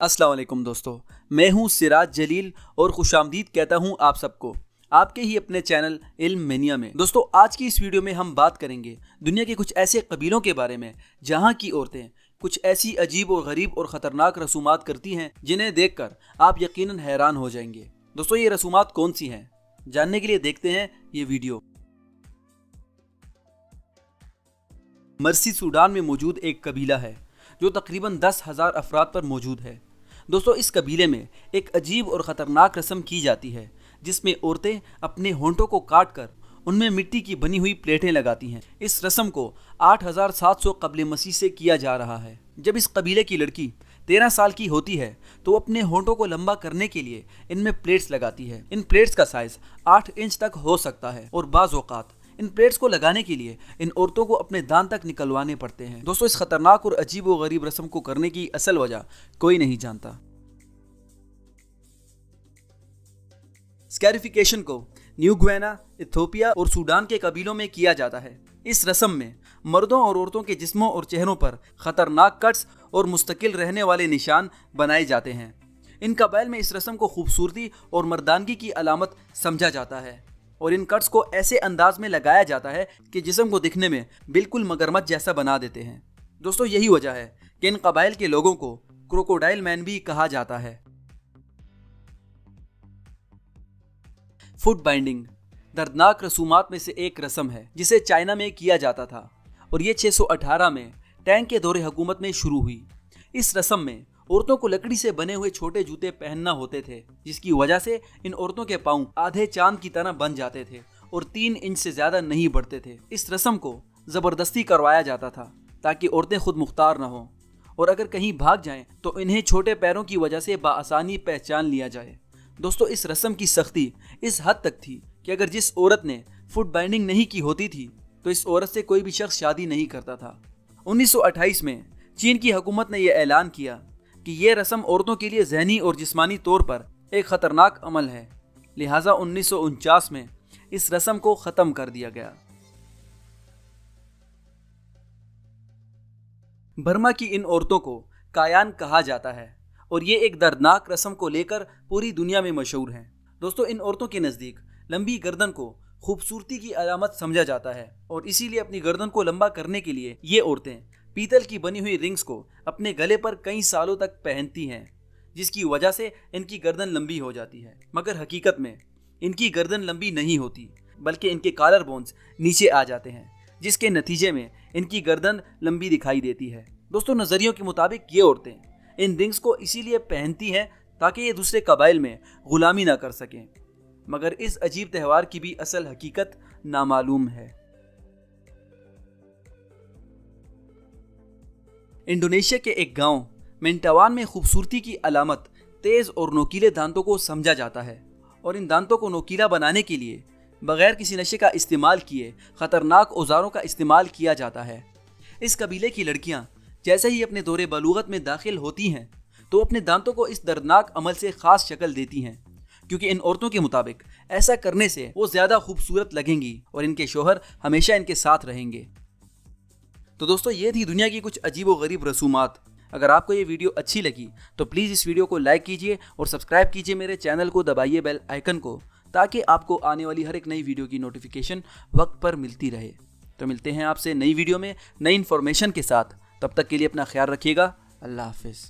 अस्सलाम वालेकुम दोस्तों, मैं हूं सिराज जलील और खुशामदीद कहता हूं आप सबको आपके ही अपने चैनल इल्म मेनिया में। दोस्तों, आज की इस वीडियो में हम बात करेंगे दुनिया के कुछ ऐसे कबीलों के बारे में जहां की औरतें कुछ ऐसी अजीब और गरीब और ख़तरनाक रसूमात करती हैं जिन्हें देखकर आप यकीनन हैरान हो जाएंगे। दोस्तों, ये रसूमात कौन सी हैं, जानने के लिए देखते हैं ये वीडियो। मर्सी सूडान में मौजूद एक कबीला है जो तकरीबन 10,000 अफराद पर मौजूद है। दोस्तों, इस कबीले में एक अजीब और ख़तरनाक रस्म की जाती है जिसमें औरतें अपने होंठों को काट कर उनमें मिट्टी की बनी हुई प्लेटें लगाती हैं। इस रस्म को 8700 कबल मसीह से किया जा रहा है। जब इस कबीले की लड़की 13 साल की होती है तो वो अपने होंठों को लंबा करने के लिए इनमें प्लेट्स लगाती है। इन प्लेट्स का साइज़ 8 इंच तक हो सकता है और बाज़ औक़ात इन प्लेट्स को लगाने के लिए इन औरतों को अपने दांत तक निकलवाने पड़ते हैं। दोस्तों, इस खतरनाक और अजीब व गरीब रस्म को करने की असल वजह कोई नहीं जानता। स्कैरिफिकेशन को न्यू गुयाना, इथियोपिया और सूडान के कबीलों में किया जाता है। इस रस्म में मर्दों और औरतों के जिस्मों और चेहरों पर खतरनाक कट्स और मुस्तकिल रहने वाले निशान बनाए जाते हैं। इन कबाइल में इस रस्म को खूबसूरती और मर्दानगी की अलामत समझा जाता है और इन कट्स को ऐसे अंदाज में लगाया जाता है कि जिस्म को दिखने में बिल्कुल मगरमच्छ जैसा बना देते हैं। दोस्तों, यही वजह है कि इन कबाइल के लोगों को क्रोकोडाइल मैन भी कहा जाता है। फुट बाइंडिंग दर्दनाक रसूमात में से एक रस्म है जिसे चाइना में किया जाता था और ये 618 में टैंग के दौरे हुकूमत में शुरू हुई। इस रस्म में औरतों को लकड़ी से बने हुए छोटे जूते पहनना होते थे जिसकी वजह से इन औरतों के पाँव आधे चांद की तरह बन जाते थे और 3 इंच से ज़्यादा नहीं बढ़ते थे। इस रस्म को ज़बरदस्ती करवाया जाता था ताकि औरतें खुद मुख्तार न हों और अगर कहीं भाग जाएं तो इन्हें छोटे पैरों की वजह से बाआसानी पहचान लिया जाए। दोस्तों, इस रस्म की सख्ती इस हद तक थी कि अगर जिस औरत ने फुट बाइंडिंग नहीं की होती थी तो इस औरत से कोई भी शख्स शादी नहीं करता था। 1928 में चीन की हुकूमत ने यह ऐलान किया कि ये रस्म औरतों के लिए ज़हनी और जिस्मानी तौर पर एक ख़तरनाक अमल है, लिहाजा 1949 में इस रस्म को ख़त्म कर दिया गया। बर्मा की इन औरतों को कायान कहा जाता है और ये एक दर्दनाक रस्म को लेकर पूरी दुनिया में मशहूर हैं। दोस्तों, इन औरतों के नज़दीक लंबी गर्दन को खूबसूरती की अलामत समझा जाता है और इसीलिए अपनी गर्दन को लंबा करने के लिए ये औरतें पीतल की बनी हुई रिंग्स को अपने गले पर कई सालों तक पहनती हैं जिसकी वजह से इनकी गर्दन लंबी हो जाती है। मगर हकीकत में इनकी गर्दन लंबी नहीं होती बल्कि इनके कॉलर बोन्स नीचे आ जाते हैं जिसके नतीजे में इनकी गर्दन लंबी दिखाई देती है। दोस्तों, नज़रियों के मुताबिक ये औरतें इन रिंग्स को इसीलिए पहनती हैं ताकि ये दूसरे कबाइल में गुलामी ना कर सकें, मगर इस अजीब त्यौहार की भी असल हकीकत नामालूम है। इंडोनेशिया के एक गांव मिंटावान में खूबसूरती की अलामत तेज़ और नोकीले दांतों को समझा जाता है और इन दांतों को नोकीला बनाने के लिए बगैर किसी नशे का इस्तेमाल किए ख़तरनाक औजारों का इस्तेमाल किया जाता है। इस कबीले की लड़कियां जैसे ही अपने दौरे बलूगत में दाखिल होती हैं तो अपने दांतों को इस दर्दनाक अमल से ख़ास शक्ल देती हैं क्योंकि इन औरतों के मुताबिक ऐसा करने से वो ज़्यादा खूबसूरत लगेंगी और इनके शोहर हमेशा इनके साथ रहेंगे। तो दोस्तों, ये थी दुनिया की कुछ अजीब व गरीब रसूमात। अगर आपको ये वीडियो अच्छी लगी तो प्लीज़ इस वीडियो को लाइक कीजिए और सब्सक्राइब कीजिए मेरे चैनल को, दबाइए बेल आइकन को ताकि आपको आने वाली हर एक नई वीडियो की नोटिफिकेशन वक्त पर मिलती रहे। तो मिलते हैं आपसे नई वीडियो में नई इन्फॉर्मेशन के साथ। तब तक के लिए अपना ख्याल रखिएगा। अल्लाह हाफिज़।